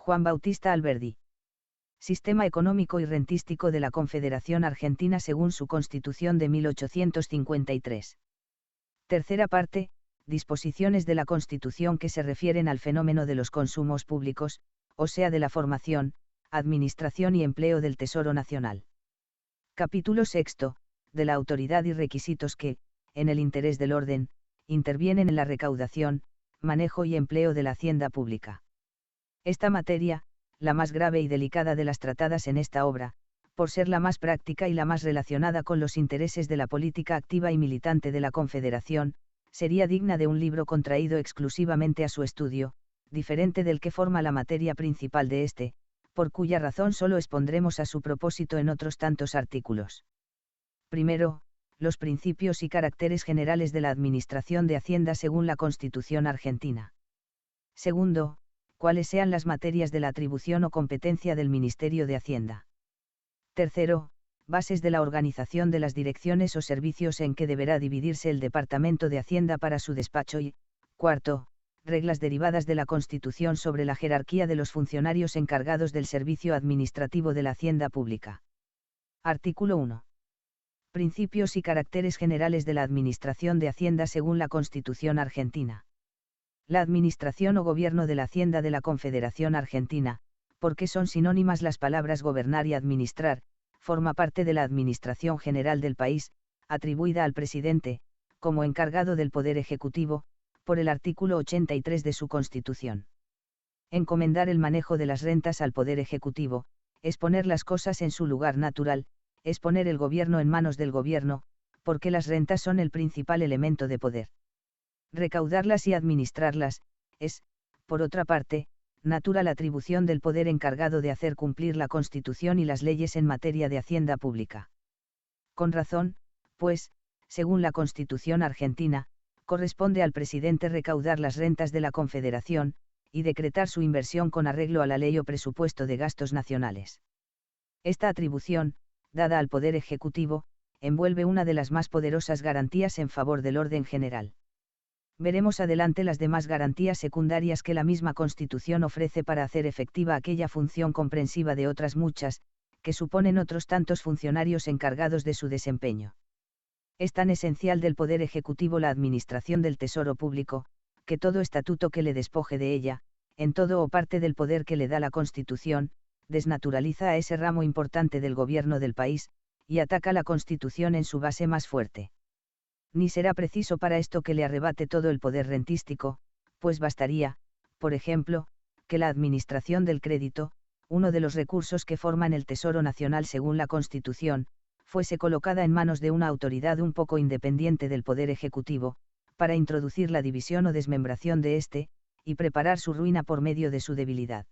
Juan Bautista Alberdi. Sistema económico y rentístico de la Confederación Argentina según su Constitución de 1853. Tercera parte, disposiciones de la Constitución que se refieren al fenómeno de los consumos públicos, o sea de la formación, administración y empleo del Tesoro Nacional. Capítulo sexto, de la autoridad y requisitos que, en el interés del orden, intervienen en la recaudación, manejo y empleo de la hacienda pública. Esta materia, la más grave y delicada de las tratadas en esta obra, por ser la más práctica y la más relacionada con los intereses de la política activa y militante de la Confederación, sería digna de un libro contraído exclusivamente a su estudio, diferente del que forma la materia principal de este, por cuya razón solo expondremos a su propósito en otros tantos artículos. Primero, los principios y caracteres generales de la Administración de Hacienda según la Constitución argentina. Segundo, cuáles sean las materias de la atribución o competencia del Ministerio de Hacienda. Tercero, bases de la organización de las direcciones o servicios en que deberá dividirse el Departamento de Hacienda para su despacho y, cuarto, reglas derivadas de la Constitución sobre la jerarquía de los funcionarios encargados del servicio administrativo de la Hacienda Pública. Artículo 1. Principios y caracteres generales de la Administración de Hacienda según la Constitución argentina. La Administración o Gobierno de la Hacienda de la Confederación Argentina, porque son sinónimas las palabras gobernar y administrar, forma parte de la Administración General del país, atribuida al presidente, como encargado del Poder Ejecutivo, por el artículo 83 de su Constitución. Encomendar el manejo de las rentas al Poder Ejecutivo, es poner las cosas en su lugar natural, es poner el gobierno en manos del gobierno, porque las rentas son el principal elemento de poder. Recaudarlas y administrarlas, es, por otra parte, natural atribución del poder encargado de hacer cumplir la Constitución y las leyes en materia de hacienda pública. Con razón, pues, según la Constitución argentina, corresponde al presidente recaudar las rentas de la Confederación, y decretar su inversión con arreglo a la ley o presupuesto de gastos nacionales. Esta atribución, dada al Poder Ejecutivo, envuelve una de las más poderosas garantías en favor del orden general. Veremos adelante las demás garantías secundarias que la misma Constitución ofrece para hacer efectiva aquella función comprensiva de otras muchas, que suponen otros tantos funcionarios encargados de su desempeño. Es tan esencial del Poder Ejecutivo la administración del Tesoro Público, que todo estatuto que le despoje de ella, en todo o parte del poder que le da la Constitución, desnaturaliza a ese ramo importante del gobierno del país, y ataca la Constitución en su base más fuerte. Ni será preciso para esto que le arrebate todo el poder rentístico, pues bastaría, por ejemplo, que la administración del crédito, uno de los recursos que forman el Tesoro Nacional según la Constitución, fuese colocada en manos de una autoridad un poco independiente del Poder Ejecutivo, para introducir la división o desmembración de éste, y preparar su ruina por medio de su debilidad.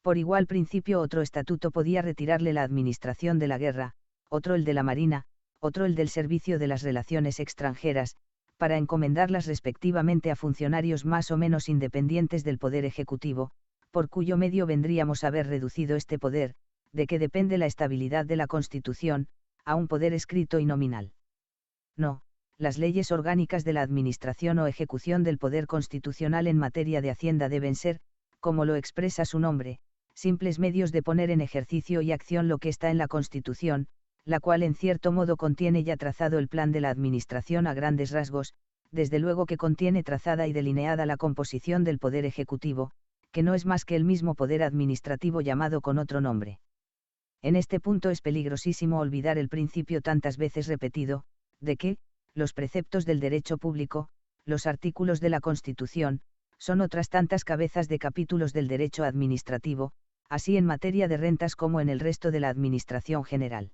Por igual principio otro estatuto podía retirarle la administración de la guerra, otro el de la marina, otro el del servicio de las relaciones extranjeras, para encomendarlas respectivamente a funcionarios más o menos independientes del Poder Ejecutivo, por cuyo medio vendríamos a ver reducido este poder, de que depende la estabilidad de la Constitución, a un poder escrito y nominal. No, las leyes orgánicas de la administración o ejecución del poder constitucional en materia de hacienda deben ser, como lo expresa su nombre, simples medios de poner en ejercicio y acción lo que está en la Constitución, la cual en cierto modo contiene ya trazado el plan de la administración a grandes rasgos, desde luego que contiene trazada y delineada la composición del Poder Ejecutivo, que no es más que el mismo poder administrativo llamado con otro nombre. En este punto es peligrosísimo olvidar el principio tantas veces repetido, de que, los preceptos del derecho público, los artículos de la Constitución, son otras tantas cabezas de capítulos del derecho administrativo, así en materia de rentas como en el resto de la administración general.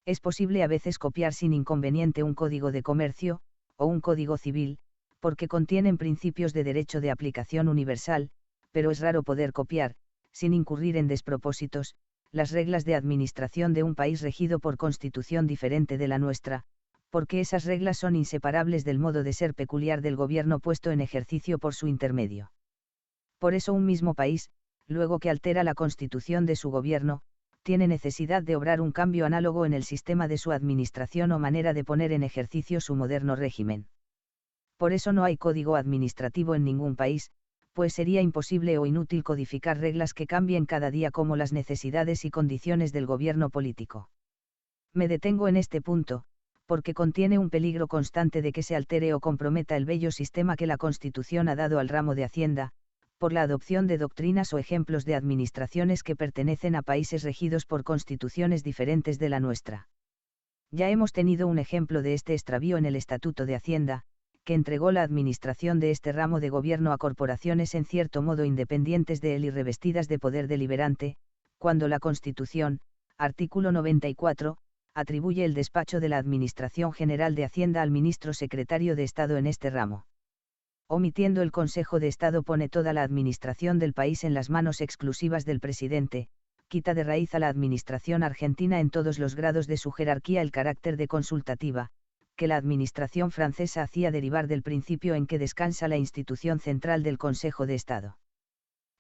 Es posible a veces copiar sin inconveniente un código de comercio, o un código civil, porque contienen principios de derecho de aplicación universal, pero es raro poder copiar, sin incurrir en despropósitos, las reglas de administración de un país regido por constitución diferente de la nuestra, porque esas reglas son inseparables del modo de ser peculiar del gobierno puesto en ejercicio por su intermedio. Por eso un mismo país, luego que altera la constitución de su gobierno, tiene necesidad de obrar un cambio análogo en el sistema de su administración o manera de poner en ejercicio su moderno régimen. Por eso no hay código administrativo en ningún país, pues sería imposible o inútil codificar reglas que cambien cada día como las necesidades y condiciones del gobierno político. Me detengo en este punto, porque contiene un peligro constante de que se altere o comprometa el bello sistema que la Constitución ha dado al ramo de Hacienda, por la adopción de doctrinas o ejemplos de administraciones que pertenecen a países regidos por constituciones diferentes de la nuestra. Ya hemos tenido un ejemplo de este extravío en el Estatuto de Hacienda, que entregó la administración de este ramo de gobierno a corporaciones en cierto modo independientes de él y revestidas de poder deliberante, cuando la Constitución, artículo 94, atribuye el despacho de la Administración General de Hacienda al ministro secretario de Estado en este ramo. Omitiendo el Consejo de Estado, pone toda la administración del país en las manos exclusivas del presidente, quita de raíz a la administración argentina en todos los grados de su jerarquía el carácter de consultativa, que la administración francesa hacía derivar del principio en que descansa la institución central del Consejo de Estado.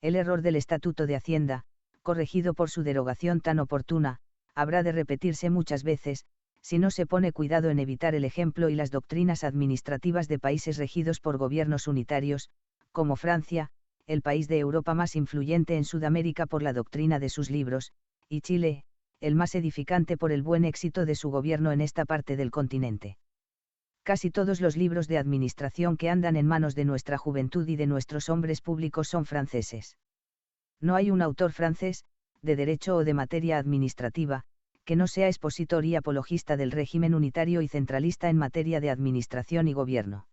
El error del Estatuto de Hacienda, corregido por su derogación tan oportuna, habrá de repetirse muchas veces, si no se pone cuidado en evitar el ejemplo y las doctrinas administrativas de países regidos por gobiernos unitarios, como Francia, el país de Europa más influyente en Sudamérica por la doctrina de sus libros, y Chile, el más edificante por el buen éxito de su gobierno en esta parte del continente. Casi todos los libros de administración que andan en manos de nuestra juventud y de nuestros hombres públicos son franceses. No hay un autor francés, de derecho o de materia administrativa, que no sea expositor y apologista del régimen unitario y centralista en materia de administración y gobierno.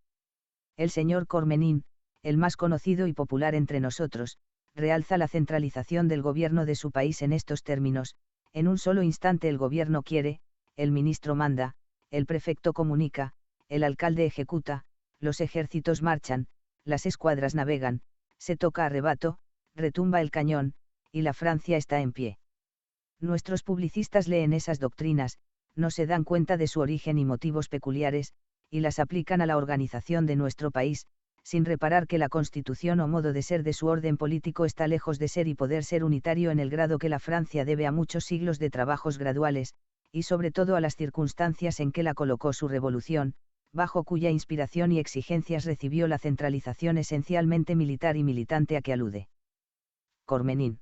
El señor Cormenin, el más conocido y popular entre nosotros, realza la centralización del gobierno de su país en estos términos: en un solo instante el gobierno quiere, el ministro manda, el prefecto comunica, el alcalde ejecuta, los ejércitos marchan, las escuadras navegan, se toca a rebato, retumba el cañón, y la Francia está en pie. Nuestros publicistas leen esas doctrinas, no se dan cuenta de su origen y motivos peculiares, y las aplican a la organización de nuestro país, sin reparar que la constitución o modo de ser de su orden político está lejos de ser y poder ser unitario en el grado que la Francia debe a muchos siglos de trabajos graduales, y sobre todo a las circunstancias en que la colocó su revolución, bajo cuya inspiración y exigencias recibió la centralización esencialmente militar y militante a que alude Cormenin.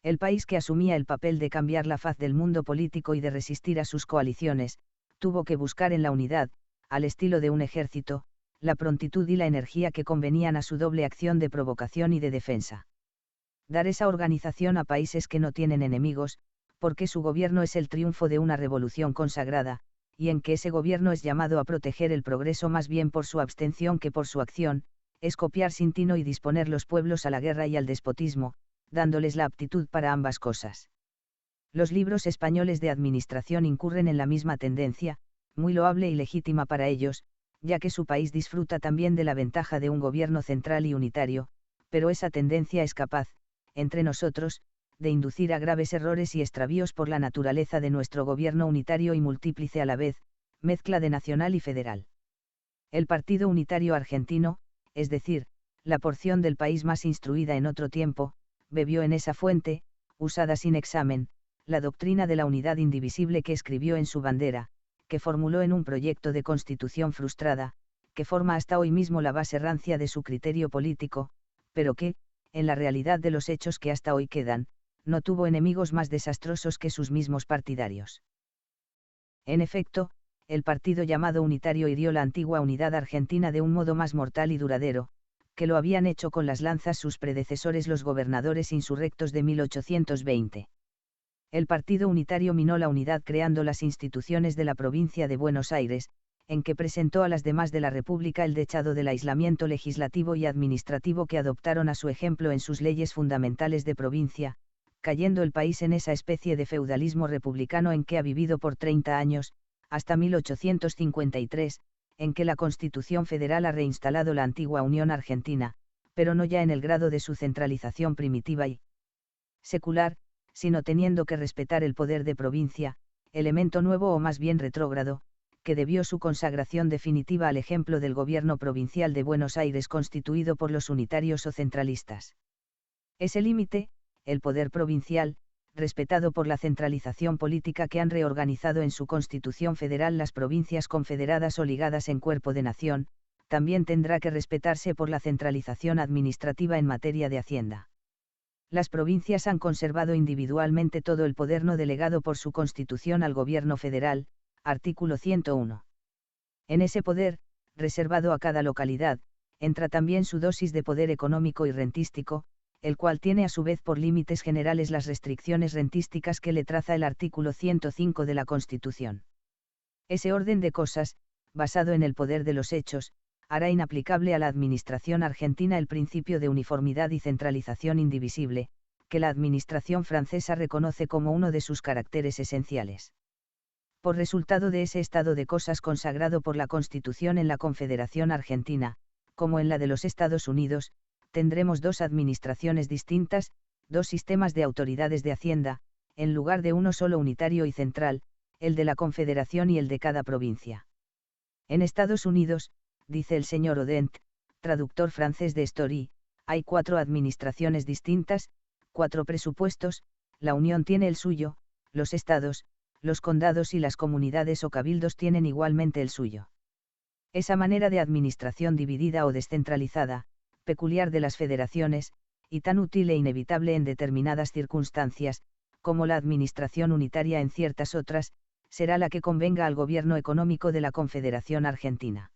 El país que asumía el papel de cambiar la faz del mundo político y de resistir a sus coaliciones, tuvo que buscar en la unidad, al estilo de un ejército, la prontitud y la energía que convenían a su doble acción de provocación y de defensa. Dar esa organización a países que no tienen enemigos, porque su gobierno es el triunfo de una revolución consagrada, y en que ese gobierno es llamado a proteger el progreso más bien por su abstención que por su acción, es copiar sin tino y disponer los pueblos a la guerra y al despotismo, dándoles la aptitud para ambas cosas. Los libros españoles de administración incurren en la misma tendencia, muy loable y legítima para ellos, ya que su país disfruta también de la ventaja de un gobierno central y unitario, pero esa tendencia es capaz, entre nosotros, de inducir a graves errores y extravíos por la naturaleza de nuestro gobierno unitario y múltiplice a la vez, mezcla de nacional y federal. El Partido Unitario Argentino, es decir, la porción del país más instruida en otro tiempo, bebió en esa fuente, usada sin examen, la doctrina de la unidad indivisible que escribió en su bandera, que formuló en un proyecto de constitución frustrada, que forma hasta hoy mismo la base rancia de su criterio político, pero que, en la realidad de los hechos que hasta hoy quedan, no tuvo enemigos más desastrosos que sus mismos partidarios. En efecto, el partido llamado unitario hirió la antigua unidad argentina de un modo más mortal y duradero, que lo habían hecho con las lanzas sus predecesores los gobernadores insurrectos de 1820. El partido unitario minó la unidad creando las instituciones de la provincia de Buenos Aires, en que presentó a las demás de la República el dechado del aislamiento legislativo y administrativo que adoptaron a su ejemplo en sus leyes fundamentales de provincia, cayendo el país en esa especie de feudalismo republicano en que ha vivido por 30 años, hasta 1853, en que la Constitución Federal ha reinstalado la antigua Unión Argentina, pero no ya en el grado de su centralización primitiva y secular, sino teniendo que respetar el poder de provincia, elemento nuevo o más bien retrógrado, que debió su consagración definitiva al ejemplo del gobierno provincial de Buenos Aires constituido por los unitarios o centralistas. Ese límite, el poder provincial, respetado por la centralización política que han reorganizado en su Constitución Federal las provincias confederadas o ligadas en cuerpo de nación, también tendrá que respetarse por la centralización administrativa en materia de hacienda. Las provincias han conservado individualmente todo el poder no delegado por su constitución al gobierno federal, artículo 101. En ese poder, reservado a cada localidad, entra también su dosis de poder económico y rentístico, el cual tiene a su vez por límites generales las restricciones rentísticas que le traza el artículo 105 de la Constitución. Ese orden de cosas, basado en el poder de los hechos, hará inaplicable a la administración argentina el principio de uniformidad y centralización indivisible, que la administración francesa reconoce como uno de sus caracteres esenciales. Por resultado de ese estado de cosas consagrado por la Constitución en la Confederación Argentina, como en la de los Estados Unidos, tendremos dos administraciones distintas, dos sistemas de autoridades de Hacienda, en lugar de uno solo unitario y central, el de la Confederación y el de cada provincia. En Estados Unidos, dice el señor Odent, traductor francés de Story, hay 4 administraciones distintas, 4 presupuestos, la Unión tiene el suyo, los estados, los condados y las comunidades o cabildos tienen igualmente el suyo. Esa manera de administración dividida o descentralizada, peculiar de las federaciones, y tan útil e inevitable en determinadas circunstancias, como la administración unitaria en ciertas otras, será la que convenga al gobierno económico de la Confederación Argentina.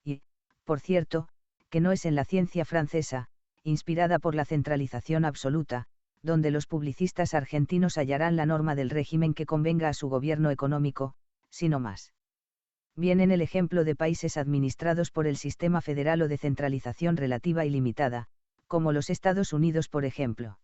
Y, por cierto, que no es en la ciencia francesa, inspirada por la centralización absoluta, donde los publicistas argentinos hallarán la norma del régimen que convenga a su gobierno económico, sino más bien en el ejemplo de países administrados por el sistema federal o de centralización relativa y limitada, como los Estados Unidos por ejemplo.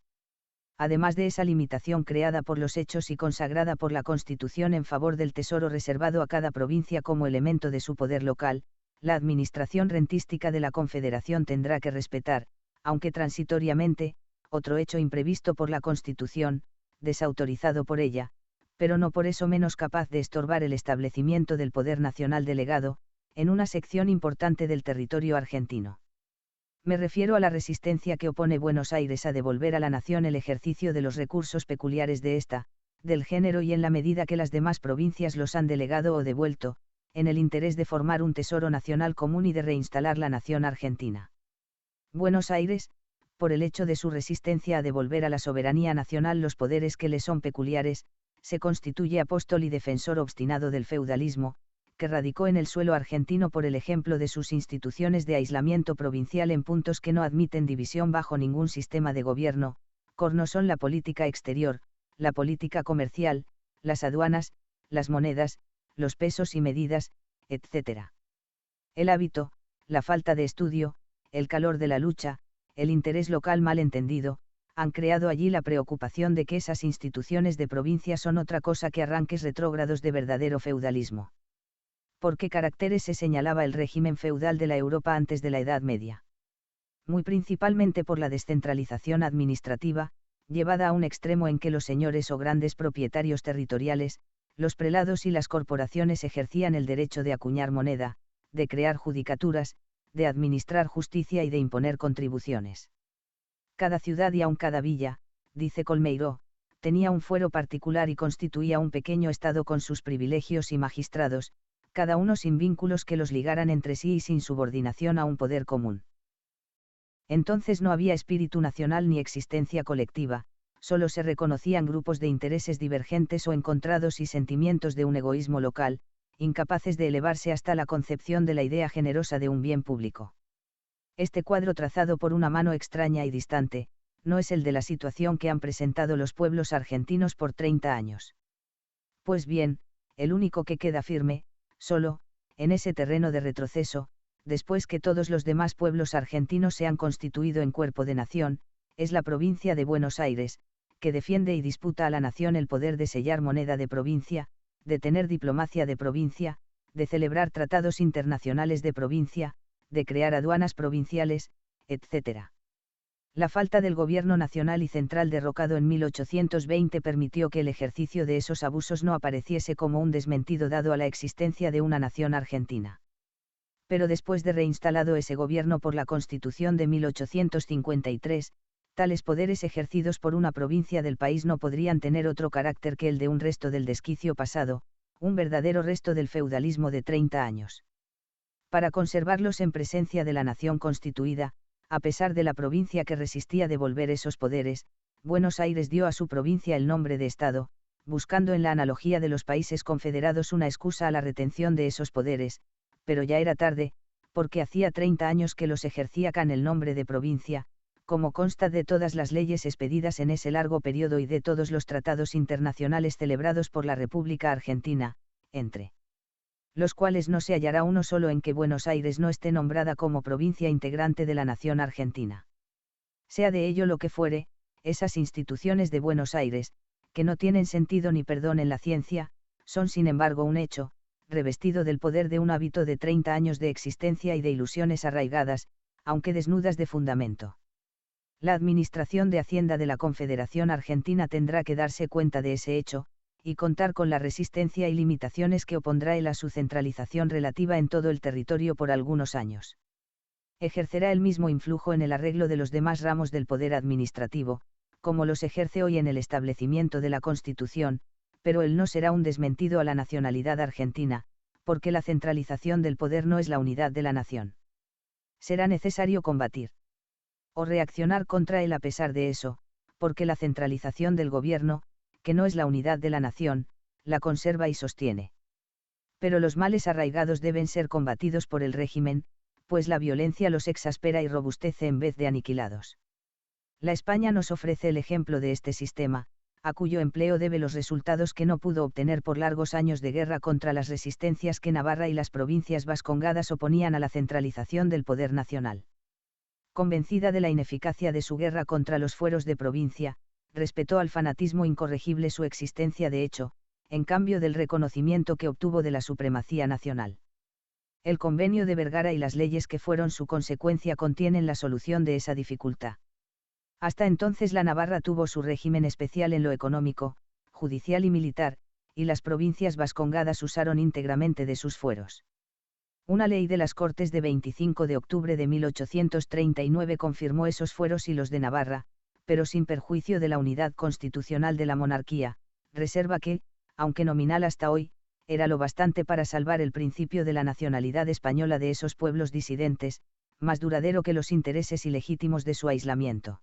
Además de esa limitación creada por los hechos y consagrada por la Constitución en favor del tesoro reservado a cada provincia como elemento de su poder local, la administración rentística de la Confederación tendrá que respetar, aunque transitoriamente, otro hecho imprevisto por la Constitución, desautorizado por ella, pero no por eso menos capaz de estorbar el establecimiento del poder nacional delegado, en una sección importante del territorio argentino. Me refiero a la resistencia que opone Buenos Aires a devolver a la nación el ejercicio de los recursos peculiares de esta, del género y en la medida que las demás provincias los han delegado o devuelto, en el interés de formar un tesoro nacional común y de reinstalar la nación argentina. Buenos Aires, por el hecho de su resistencia a devolver a la soberanía nacional los poderes que le son peculiares, se constituye apóstol y defensor obstinado del feudalismo, que radicó en el suelo argentino por el ejemplo de sus instituciones de aislamiento provincial en puntos que no admiten división bajo ningún sistema de gobierno, como son la política exterior, la política comercial, las aduanas, las monedas, los pesos y medidas, etc. El hábito, la falta de estudio, el calor de la lucha, el interés local mal entendido, han creado allí la preocupación de que esas instituciones de provincia son otra cosa que arranques retrógrados de verdadero feudalismo. ¿Por qué caracteres se señalaba el régimen feudal de la Europa antes de la Edad Media? Muy principalmente por la descentralización administrativa, llevada a un extremo en que los señores o grandes propietarios territoriales, los prelados y las corporaciones ejercían el derecho de acuñar moneda, de crear judicaturas, de administrar justicia y de imponer contribuciones. Cada ciudad y aun cada villa, dice Colmeiro, tenía un fuero particular y constituía un pequeño estado con sus privilegios y magistrados, cada uno sin vínculos que los ligaran entre sí y sin subordinación a un poder común. Entonces no había espíritu nacional ni existencia colectiva, solo se reconocían grupos de intereses divergentes o encontrados y sentimientos de un egoísmo local, incapaces de elevarse hasta la concepción de la idea generosa de un bien público. Este cuadro trazado por una mano extraña y distante, no es el de la situación que han presentado los pueblos argentinos por 30 años. Pues bien, el único que queda firme, solo, en ese terreno de retroceso, después que todos los demás pueblos argentinos se han constituido en cuerpo de nación, es la provincia de Buenos Aires, que defiende y disputa a la nación el poder de sellar moneda de provincia, de tener diplomacia de provincia, de celebrar tratados internacionales de provincia, de crear aduanas provinciales, etc. La falta del gobierno nacional y central derrocado en 1820 permitió que el ejercicio de esos abusos no apareciese como un desmentido dado a la existencia de una nación argentina. Pero después de reinstalado ese gobierno por la Constitución de 1853, tales poderes ejercidos por una provincia del país no podrían tener otro carácter que el de un resto del desquicio pasado, un verdadero resto del feudalismo de 30 años. Para conservarlos en presencia de la nación constituida, a pesar de la provincia que resistía devolver esos poderes, Buenos Aires dio a su provincia el nombre de Estado, buscando en la analogía de los países confederados una excusa a la retención de esos poderes, pero ya era tarde, porque hacía 30 años que los ejercía con el nombre de provincia, como consta de todas las leyes expedidas en ese largo periodo y de todos los tratados internacionales celebrados por la República Argentina, entre los cuales no se hallará uno solo en que Buenos Aires no esté nombrada como provincia integrante de la nación argentina. Sea de ello lo que fuere, esas instituciones de Buenos Aires, que no tienen sentido ni perdón en la ciencia, son sin embargo un hecho, revestido del poder de un hábito de 30 años de existencia y de ilusiones arraigadas, aunque desnudas de fundamento. La Administración de Hacienda de la Confederación Argentina tendrá que darse cuenta de ese hecho, y contar con la resistencia y limitaciones que opondrá él a su centralización relativa en todo el territorio por algunos años. Ejercerá el mismo influjo en el arreglo de los demás ramos del poder administrativo, como los ejerce hoy en el establecimiento de la Constitución, pero él no será un desmentido a la nacionalidad argentina, porque la centralización del poder no es la unidad de la nación. Será necesario combatir o reaccionar contra él a pesar de eso, porque la centralización del gobierno, que no es la unidad de la nación, la conserva y sostiene. Pero los males arraigados deben ser combatidos por el régimen, pues la violencia los exaspera y robustece en vez de aniquilados. La España nos ofrece el ejemplo de este sistema, a cuyo empleo debe los resultados que no pudo obtener por largos años de guerra contra las resistencias que Navarra y las provincias vascongadas oponían a la centralización del poder nacional. Convencida de la ineficacia de su guerra contra los fueros de provincia, respetó al fanatismo incorregible su existencia de hecho, en cambio del reconocimiento que obtuvo de la supremacía nacional. El Convenio de Vergara y las leyes que fueron su consecuencia contienen la solución de esa dificultad. Hasta entonces la Navarra tuvo su régimen especial en lo económico, judicial y militar, y las provincias vascongadas usaron íntegramente de sus fueros. Una ley de las Cortes de 25 de octubre de 1839 confirmó esos fueros y los de Navarra, pero sin perjuicio de la unidad constitucional de la monarquía, reserva que, aunque nominal hasta hoy, era lo bastante para salvar el principio de la nacionalidad española de esos pueblos disidentes, más duradero que los intereses ilegítimos de su aislamiento.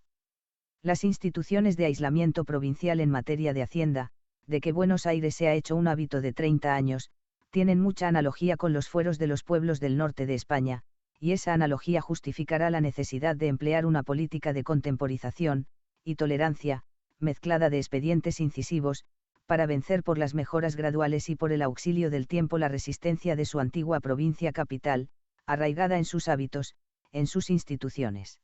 Las instituciones de aislamiento provincial en materia de hacienda, de que Buenos Aires se ha hecho un hábito de 30 años, tienen mucha analogía con los fueros de los pueblos del norte de España, y esa analogía justificará la necesidad de emplear una política de contemporización y tolerancia, mezclada de expedientes incisivos, para vencer por las mejoras graduales y por el auxilio del tiempo la resistencia de su antigua provincia capital, arraigada en sus hábitos, en sus instituciones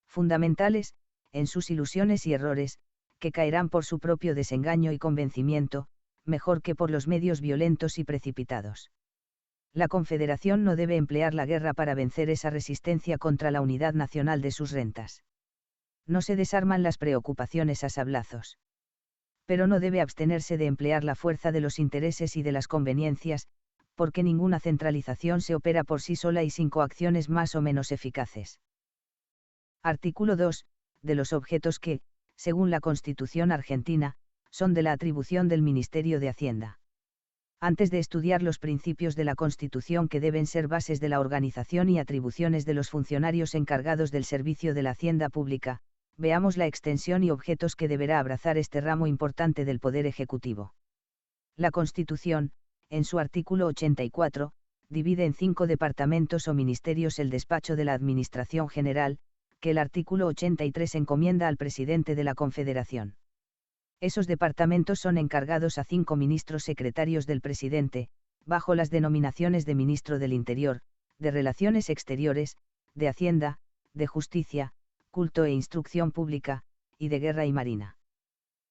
fundamentales, en sus ilusiones y errores, que caerán por su propio desengaño y convencimiento, mejor que por los medios violentos y precipitados. La Confederación no debe emplear la guerra para vencer esa resistencia contra la unidad nacional de sus rentas. No se desarman las preocupaciones a sablazos. Pero no debe abstenerse de emplear la fuerza de los intereses y de las conveniencias, porque ninguna centralización se opera por sí sola y sin coacciones más o menos eficaces. Artículo 2. De los objetos que, según la Constitución argentina, son de la atribución del Ministerio de Hacienda. Antes de estudiar los principios de la Constitución que deben ser bases de la organización y atribuciones de los funcionarios encargados del servicio de la hacienda pública, veamos la extensión y objetos que deberá abrazar este ramo importante del Poder Ejecutivo. La Constitución, en su artículo 84, divide en 5 departamentos o ministerios el despacho de la Administración General, que el artículo 83 encomienda al presidente de la Confederación. Esos departamentos son encargados a 5 ministros secretarios del presidente, bajo las denominaciones de Ministro del Interior, de Relaciones Exteriores, de Hacienda, de Justicia, Culto e Instrucción Pública, y de Guerra y Marina.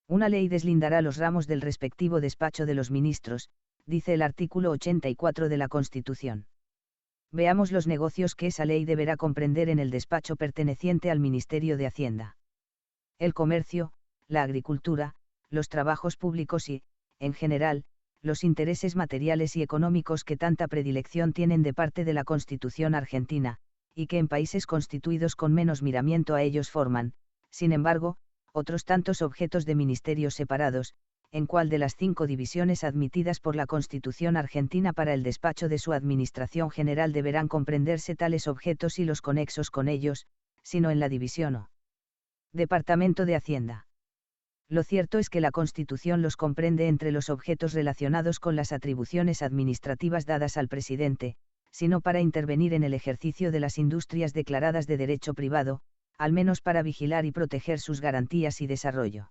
Una ley deslindará los ramos del respectivo despacho de los ministros, dice el artículo 84 de la Constitución. Veamos los negocios que esa ley deberá comprender en el despacho perteneciente al Ministerio de Hacienda. El comercio, la agricultura, los trabajos públicos y, en general, los intereses materiales y económicos que tanta predilección tienen de parte de la Constitución argentina, y que en países constituidos con menos miramiento a ellos forman, sin embargo, otros tantos objetos de ministerios separados, en cuál de las 5 divisiones admitidas por la Constitución argentina para el despacho de su Administración General deberán comprenderse tales objetos y los conexos con ellos, sino en la división O. Departamento de Hacienda. Lo cierto es que la Constitución los comprende entre los objetos relacionados con las atribuciones administrativas dadas al presidente, sino para intervenir en el ejercicio de las industrias declaradas de derecho privado, al menos para vigilar y proteger sus garantías y desarrollo.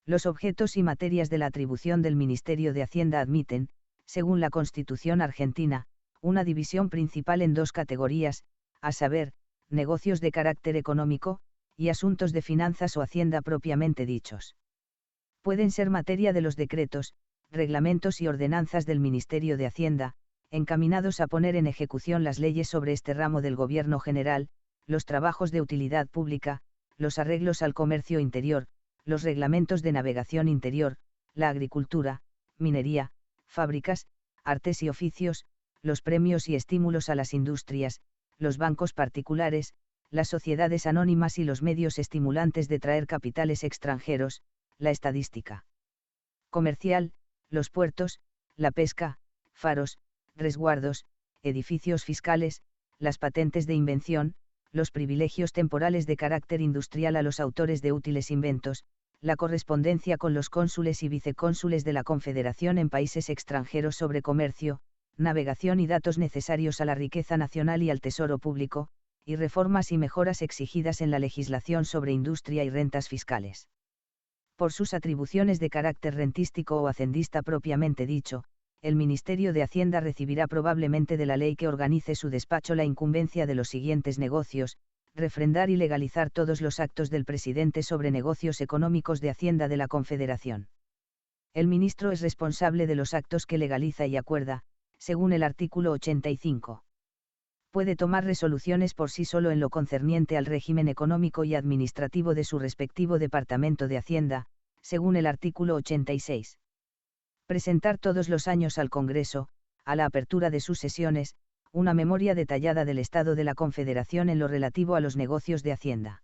Los objetos y materias de la atribución del Ministerio de Hacienda admiten, según la Constitución argentina, una división principal en 2 categorías, a saber, negocios de carácter económico, y asuntos de finanzas o hacienda propiamente dichos. Pueden ser materia de los decretos, reglamentos y ordenanzas del Ministerio de Hacienda, encaminados a poner en ejecución las leyes sobre este ramo del Gobierno general, los trabajos de utilidad pública, los arreglos al comercio interior, los reglamentos de navegación interior, la agricultura, minería, fábricas, artes y oficios, los premios y estímulos a las industrias, los bancos particulares, las sociedades anónimas y los medios estimulantes de traer capitales extranjeros, la estadística comercial, los puertos, la pesca, faros, resguardos, edificios fiscales, las patentes de invención, los privilegios temporales de carácter industrial a los autores de útiles inventos, la correspondencia con los cónsules y vicecónsules de la Confederación en países extranjeros sobre comercio, navegación y datos necesarios a la riqueza nacional y al tesoro público, y reformas y mejoras exigidas en la legislación sobre industria y rentas fiscales. Por sus atribuciones de carácter rentístico o hacendista propiamente dicho, el Ministerio de Hacienda recibirá probablemente de la ley que organice su despacho la incumbencia de los siguientes negocios: refrendar y legalizar todos los actos del presidente sobre negocios económicos de Hacienda de la Confederación. El ministro es responsable de los actos que legaliza y acuerda, según el artículo 85. Puede tomar resoluciones por sí solo en lo concerniente al régimen económico y administrativo de su respectivo Departamento de Hacienda, según el artículo 86. Presentar todos los años al Congreso, a la apertura de sus sesiones, una memoria detallada del estado de la Confederación en lo relativo a los negocios de Hacienda.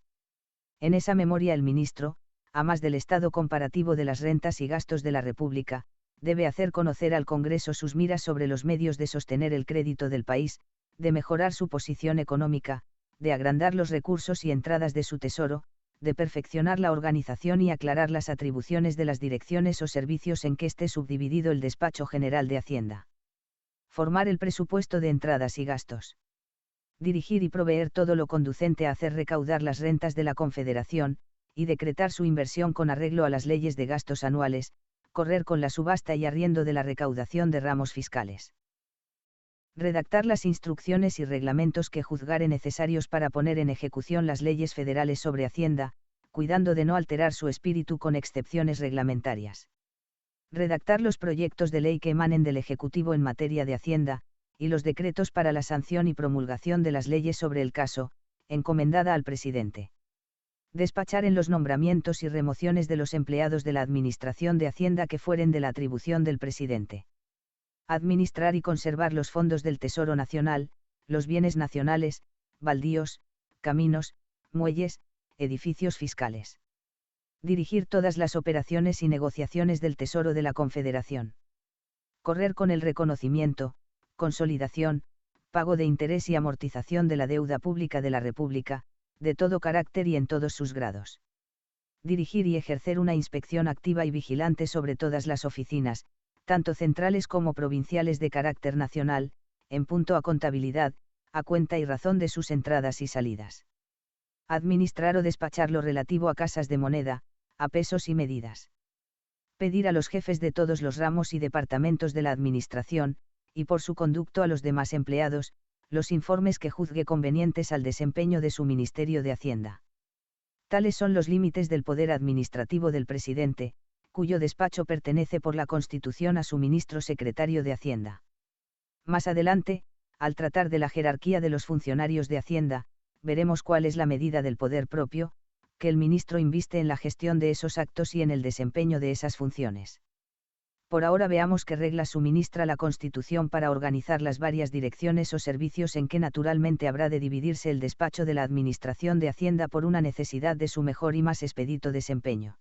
En esa memoria el ministro, a más del estado comparativo de las rentas y gastos de la República, debe hacer conocer al Congreso sus miras sobre los medios de sostener el crédito del país, de mejorar su posición económica, de agrandar los recursos y entradas de su tesoro, de perfeccionar la organización y aclarar las atribuciones de las direcciones o servicios en que esté subdividido el Despacho General de Hacienda. Formar el presupuesto de entradas y gastos. Dirigir y proveer todo lo conducente a hacer recaudar las rentas de la Confederación, y decretar su inversión con arreglo a las leyes de gastos anuales, correr con la subasta y arriendo de la recaudación de ramos fiscales. Redactar las instrucciones y reglamentos que juzgare necesarios para poner en ejecución las leyes federales sobre Hacienda, cuidando de no alterar su espíritu con excepciones reglamentarias. Redactar los proyectos de ley que emanen del Ejecutivo en materia de Hacienda, y los decretos para la sanción y promulgación de las leyes sobre el caso, encomendada al presidente. Despachar en los nombramientos y remociones de los empleados de la Administración de Hacienda que fueren de la atribución del presidente. Administrar y conservar los fondos del Tesoro Nacional, los bienes nacionales, baldíos, caminos, muelles, edificios fiscales. Dirigir todas las operaciones y negociaciones del Tesoro de la Confederación. Correr con el reconocimiento, consolidación, pago de interés y amortización de la deuda pública de la República, de todo carácter y en todos sus grados. Dirigir y ejercer una inspección activa y vigilante sobre todas las oficinas, tanto centrales como provinciales de carácter nacional, en punto a contabilidad, a cuenta y razón de sus entradas y salidas. Administrar o despachar lo relativo a casas de moneda, a pesos y medidas. Pedir a los jefes de todos los ramos y departamentos de la Administración, y por su conducto a los demás empleados, los informes que juzgue convenientes al desempeño de su Ministerio de Hacienda. Tales son los límites del poder administrativo del presidente, cuyo despacho pertenece por la Constitución a su ministro secretario de Hacienda. Más adelante, al tratar de la jerarquía de los funcionarios de Hacienda, veremos cuál es la medida del poder propio, que el ministro inviste en la gestión de esos actos y en el desempeño de esas funciones. Por ahora veamos qué reglas suministra la Constitución para organizar las varias direcciones o servicios en que naturalmente habrá de dividirse el despacho de la Administración de Hacienda por una necesidad de su mejor y más expedito desempeño.